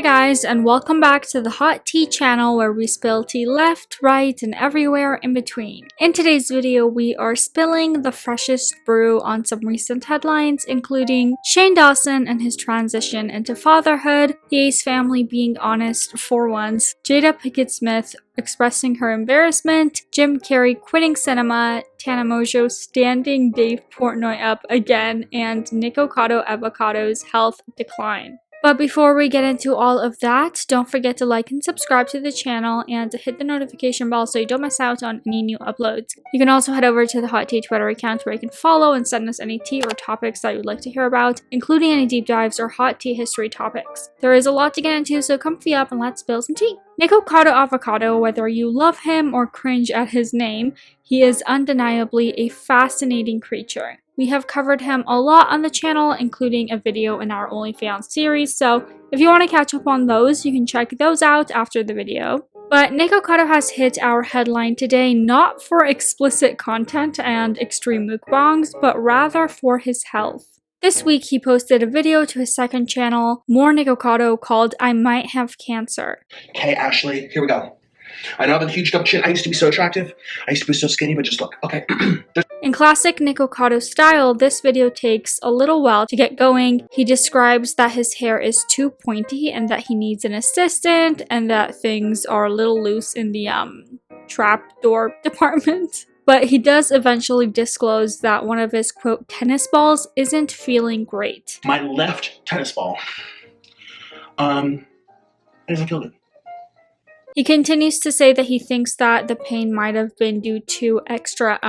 guys, and welcome back to the Hot Tea channel where we spill tea left, right, and everywhere in between. In today's video, we are spilling the freshest brew on some recent headlines, including Shane Dawson and his transition into fatherhood, the Ace family being honest for once, Jada Pinkett Smith expressing her embarrassment, Jim Carrey quitting cinema, Tana Mongeau standing Dave Portnoy up again, and Nikocado Avocado's health decline. But before we get into all of that, don't forget to like and subscribe to the channel and to hit the notification bell so you don't miss out on any new uploads. You can also head over to the Hot Tea Twitter account where you can follow and send us any tea or topics that you'd like to hear about, including any deep dives or hot tea history topics. There is a lot to get into, so comfy up and let's spill some tea. Nikocado Avocado, whether you love him or cringe at his name, he is undeniably a fascinating creature. We have covered him a lot on the channel, including a video in our OnlyFans series, so if you want to catch up on those, you can check those out after the video. But Nikocado has hit our headline today not for explicit content and extreme mukbangs, but rather for his health. This week, he posted a video to his second channel, More Nikocado, called I Might Have Cancer. Okay, Ashley, here we go. I know I have a huge double chin. I used to be so attractive. I used to be so skinny, but just look. Okay. In classic Nikocado style, this video takes a little while to get going. He describes that his hair is too pointy and that he needs an assistant and that things are a little loose in the trapdoor department. But he does eventually disclose that one of his, quote, tennis balls isn't feeling great. My left tennis ball. Doesn't feel good. He continues to say that he thinks that the pain might have been due to extra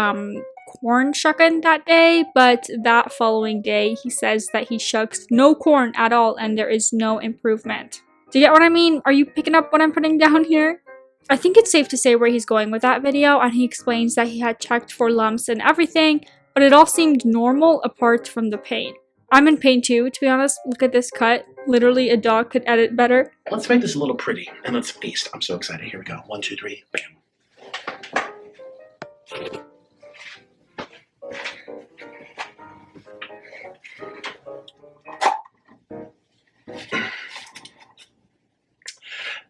corn shucking that day, but that following day he says that he shucks no corn at all and there is no improvement. Do you get what I mean? Are you picking up what I'm putting down here? I think it's safe to say where he's going with that video, and he explains that he had checked for lumps and everything, but it all seemed normal apart from the pain. I'm in pain too, to be honest. Look at this cut. Literally, a dog could edit better. Let's make this a little pretty, and let's feast. I'm so excited. Here we go. 1, 2, 3, bam.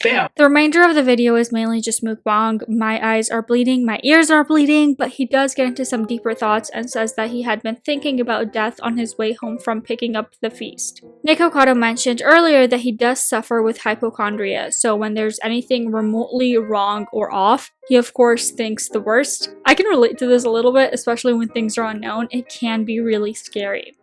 Bam. The remainder of the video is mainly just mukbang. My eyes are bleeding, my ears are bleeding, but he does get into some deeper thoughts and says that he had been thinking about death on his way home from picking up the feast. Nikocado mentioned earlier that he does suffer with hypochondria, so when there's anything remotely wrong or off, he of course thinks the worst. I can relate to this a little bit, especially when things are unknown. It can be really scary.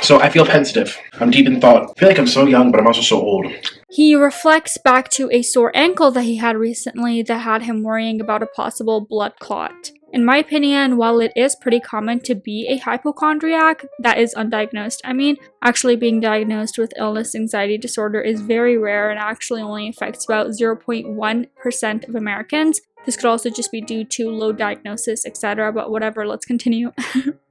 So I feel pensive. I'm deep in thought. I feel like I'm so young, but I'm also so old. He reflects back to a sore ankle that he had recently that had him worrying about a possible blood clot. In my opinion, while it is pretty common to be a hypochondriac that is undiagnosed, actually being diagnosed with illness anxiety disorder is very rare and actually only affects about 0.1% of Americans. This could also just be due to low diagnosis, etc., but whatever, let's continue.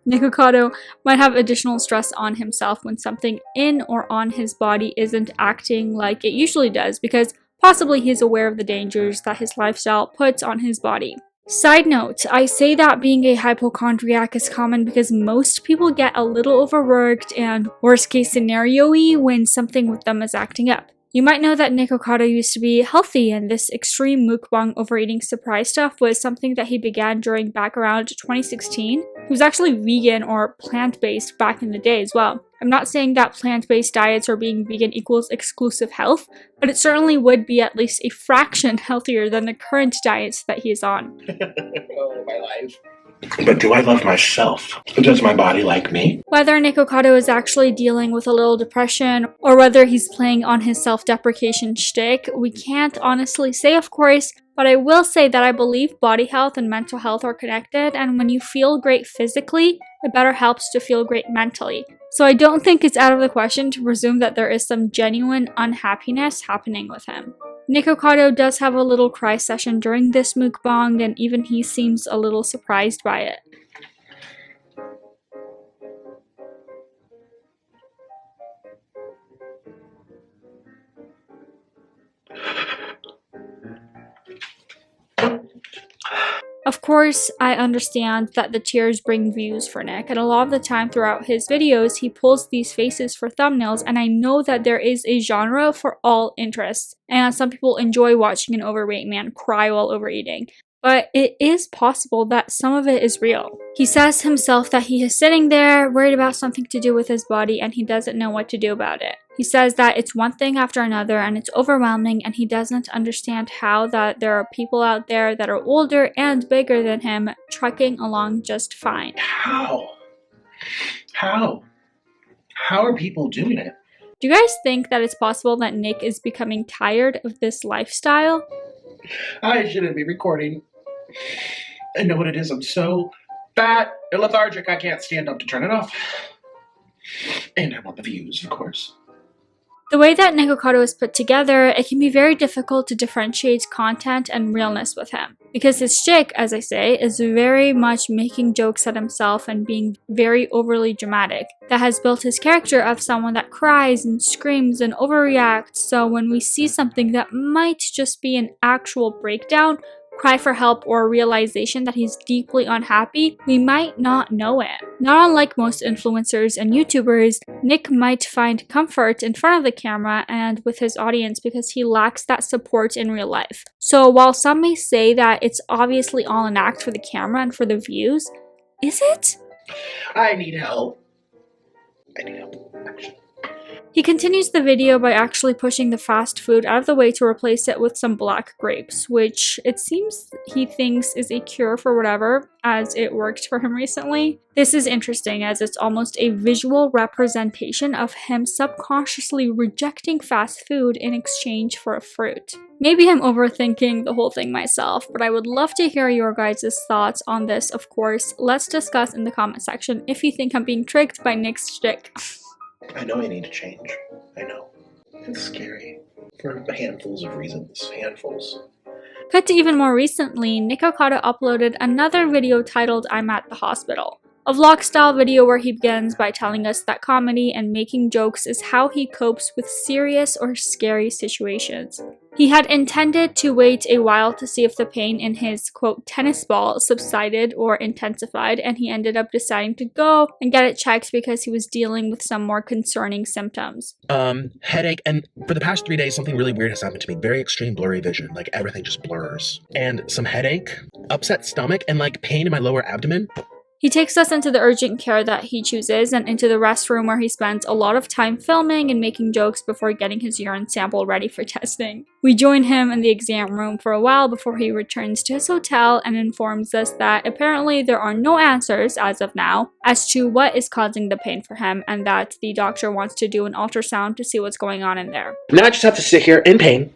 Nikocado might have additional stress on himself when something in or on his body isn't acting like it usually does, because possibly he's aware of the dangers that his lifestyle puts on his body. Side note, I say that being a hypochondriac is common because most people get a little overworked and worst case scenario-y when something with them is acting up. You might know that Nikocado used to be healthy, and this extreme mukbang overeating surprise stuff was something that he began during back around 2016. He was actually vegan or plant-based back in the day as well. I'm not saying that plant-based diets or being vegan equals exclusive health, but it certainly would be at least a fraction healthier than the current diets that he is on. Oh, my life. But do I love myself? Does my body like me? Whether Nikocado is actually dealing with a little depression or whether he's playing on his self-deprecation shtick, we can't honestly say, of course, but I will say that I believe body health and mental health are connected, and when you feel great physically, it better helps to feel great mentally. So I don't think it's out of the question to presume that there is some genuine unhappiness happening with him. Nikocado does have a little cry session during this mukbang, and even he seems a little surprised by it. Of course, I understand that the tears bring views for Nick, and a lot of the time throughout his videos, he pulls these faces for thumbnails, and I know that there is a genre for all interests, and some people enjoy watching an overweight man cry while overeating. But it is possible that some of it is real. He says himself that he is sitting there, worried about something to do with his body, and he doesn't know what to do about it. He says that it's one thing after another and it's overwhelming, and he doesn't understand how that there are people out there that are older and bigger than him trucking along just fine. How? How are people doing it? Do you guys think that it's possible that Nick is becoming tired of this lifestyle? I shouldn't be recording. I know what it is. I'm so fat and lethargic I can't stand up to turn it off. And I want the views, of course. The way that Nikocado is put together, it can be very difficult to differentiate content and realness with him. Because his shtick, as I say, is very much making jokes at himself and being very overly dramatic. That has built his character of someone that cries and screams and overreacts, so when we see something that might just be an actual breakdown, cry for help, or a realization that he's deeply unhappy, we might not know it. Not unlike most influencers and YouTubers, Nick might find comfort in front of the camera and with his audience because he lacks that support in real life. So while some may say that it's obviously all an act for the camera and for the views, is it? I need help. I need help, actually. He continues the video by actually pushing the fast food out of the way to replace it with some black grapes, which it seems he thinks is a cure for whatever, as it worked for him recently. This is interesting as it's almost a visual representation of him subconsciously rejecting fast food in exchange for a fruit. Maybe I'm overthinking the whole thing myself, but I would love to hear your guys' thoughts on this, of course. Let's discuss in the comment section if you think I'm being tricked by Nick's shtick. I know I need to change. I know. It's scary. For handfuls of reasons. Handfuls. Cut to even more recently, Nikocado uploaded another video titled I'm at the hospital. A vlog-style video where he begins by telling us that comedy and making jokes is how he copes with serious or scary situations. He had intended to wait a while to see if the pain in his, quote, tennis ball subsided or intensified, and he ended up deciding to go and get it checked because he was dealing with some more concerning symptoms. Headache, and for the past 3 days, something really weird has happened to me. Very extreme blurry vision, like everything just blurs. And some headache, upset stomach, and like pain in my lower abdomen. He takes us into the urgent care that he chooses and into the restroom where he spends a lot of time filming and making jokes before getting his urine sample ready for testing. We join him in the exam room for a while before he returns to his hotel and informs us that apparently there are no answers as of now as to what is causing the pain for him and that the doctor wants to do an ultrasound to see what's going on in there. Now I just have to sit here in pain,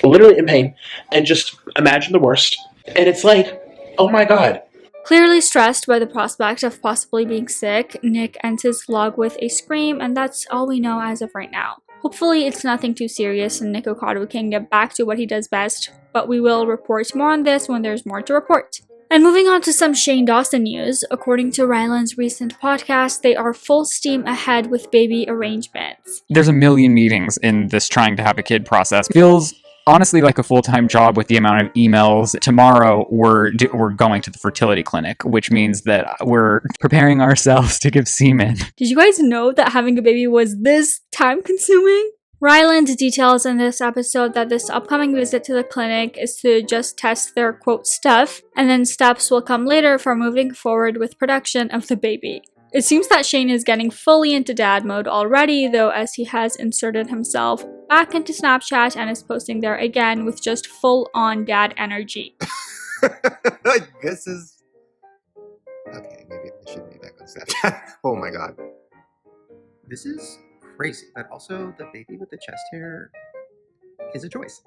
literally in pain, and just imagine the worst. And it's like, oh my god. Clearly stressed by the prospect of possibly being sick, Nick ends his vlog with a scream, and that's all we know as of right now. Hopefully it's nothing too serious and Nikocado can get back to what he does best, but we will report more on this when there's more to report. And moving on to some Shane Dawson news, according to Ryland's recent podcast, they are full steam ahead with baby arrangements. There's a million meetings in this trying to have a kid process. Feels honestly like a full-time job with the amount of emails. Tomorrow we're going to the fertility clinic, which means that we're preparing ourselves to give semen. Did you guys know that having a baby was this time-consuming? Ryland details in this episode that this upcoming visit to the clinic is to just test their, quote, stuff, and then steps will come later for moving forward with production of the baby. It seems that Shane is getting fully into dad mode already, though, as he has inserted himself back into Snapchat and is posting there again with just full-on dad energy. This is... Okay, maybe I shouldn't be back on Snapchat. Oh my god. This is crazy, but also the baby with the chest hair is a choice.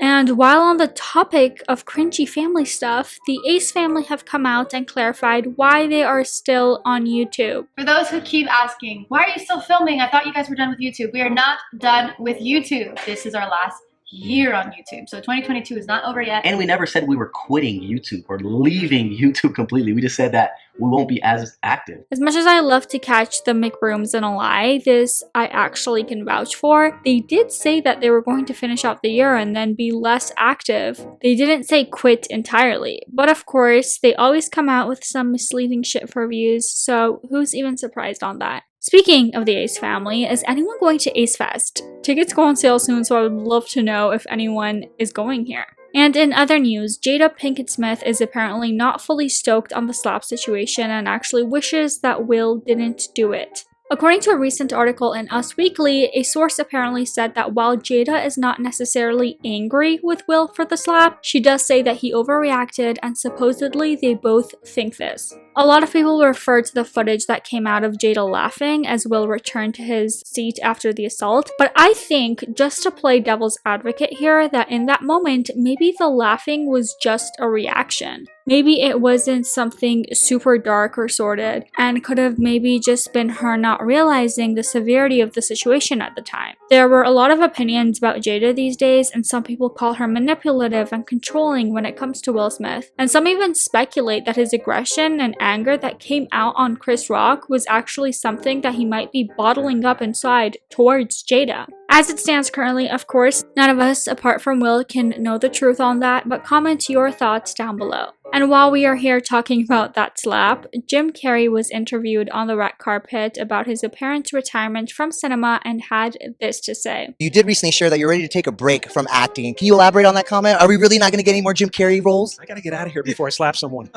And while on the topic of cringy family stuff, the Ace family have come out and clarified why they are still on YouTube. For those who keep asking, why are you still filming? I thought you guys were done with YouTube. We are not done with YouTube. This is our last year on YouTube. So 2022 is not over yet. And we never said we were quitting YouTube or leaving YouTube completely. We just said that we won't be as active. As much as I love to catch the McBrooms in a lie, this I actually can vouch for. They did say that they were going to finish out the year and then be less active. They didn't say quit entirely. But of course, they always come out with some misleading shit for views, so who's even surprised on that? Speaking of the Ace family, is anyone going to Ace Fest? Tickets go on sale soon, so I would love to know if anyone is going here. And in other news, Jada Pinkett Smith is apparently not fully stoked on the slap situation and actually wishes that Will didn't do it. According to a recent article in Us Weekly, a source apparently said that while Jada is not necessarily angry with Will for the slap, she does say that he overreacted and supposedly they both think this. A lot of people refer to the footage that came out of Jada laughing as Will returned to his seat after the assault, but I think, just to play devil's advocate here, that in that moment, maybe the laughing was just a reaction. Maybe it wasn't something super dark or sordid, and could have maybe just been her not realizing the severity of the situation at the time. There were a lot of opinions about Jada these days, and some people call her manipulative and controlling when it comes to Will Smith, and some even speculate that his aggression and anger that came out on Chris Rock was actually something that he might be bottling up inside towards Jada. As it stands currently, of course, none of us apart from Will can know the truth on that, but comment your thoughts down below. And while we are here talking about that slap, Jim Carrey was interviewed on the red carpet about his apparent retirement from cinema and had this to say. You did recently share that you're ready to take a break from acting. Can you elaborate on that comment? Are we really not going to get any more Jim Carrey roles? I gotta get out of here before I slap someone.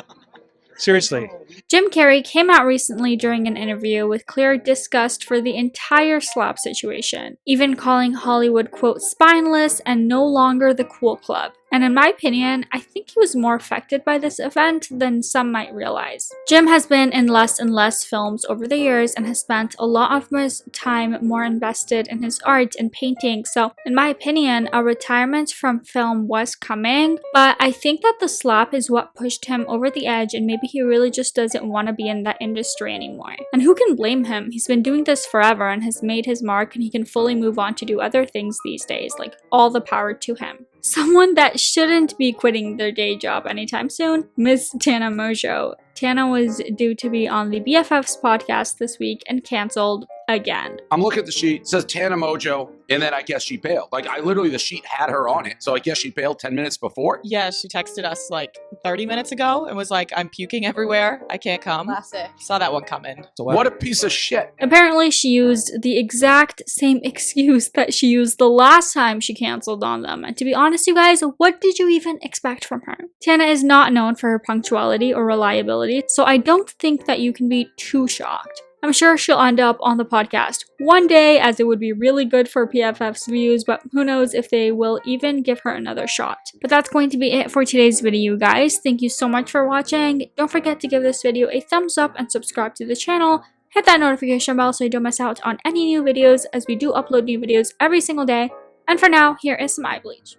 Seriously. Jim Carrey came out recently during an interview with clear disgust for the entire slap situation, even calling Hollywood, quote, spineless and no longer the cool club. And in my opinion, I think he was more affected by this event than some might realize. Jim has been in less and less films over the years and has spent a lot of his time more invested in his art and painting, so in my opinion, a retirement from film was coming, but I think that the slap is what pushed him over the edge and maybe he really just doesn't want to be in that industry anymore. And who can blame him? He's been doing this forever and has made his mark and he can fully move on to do other things these days, like all the power to him. Someone that shouldn't be quitting their day job anytime soon, Miss Tana Mongeau. Tana was due to be on the BFFs podcast this week and canceled again. I'm looking at the sheet, it says Tana Mongeau, and then I guess she bailed. Like, literally, the sheet had her on it. So I guess she bailed 10 minutes before? Yeah, she texted us like 30 minutes ago and was like, I'm puking everywhere. I can't come. Classic. Saw that one coming. So what a piece of shit. Apparently, she used the exact same excuse that she used the last time she canceled on them. And to be honest, you guys, what did you even expect from her? Tana is not known for her punctuality or reliability, so I don't think that you can be too shocked. I'm sure she'll end up on the podcast one day, as it would be really good for PFF's views, but who knows if they will even give her another shot. But that's going to be it for today's video, guys. Thank you so much for watching. Don't forget to give this video a thumbs up and subscribe to the channel. Hit that notification bell so you don't miss out on any new videos, as we do upload new videos every single day. And for now, here is some eye bleach.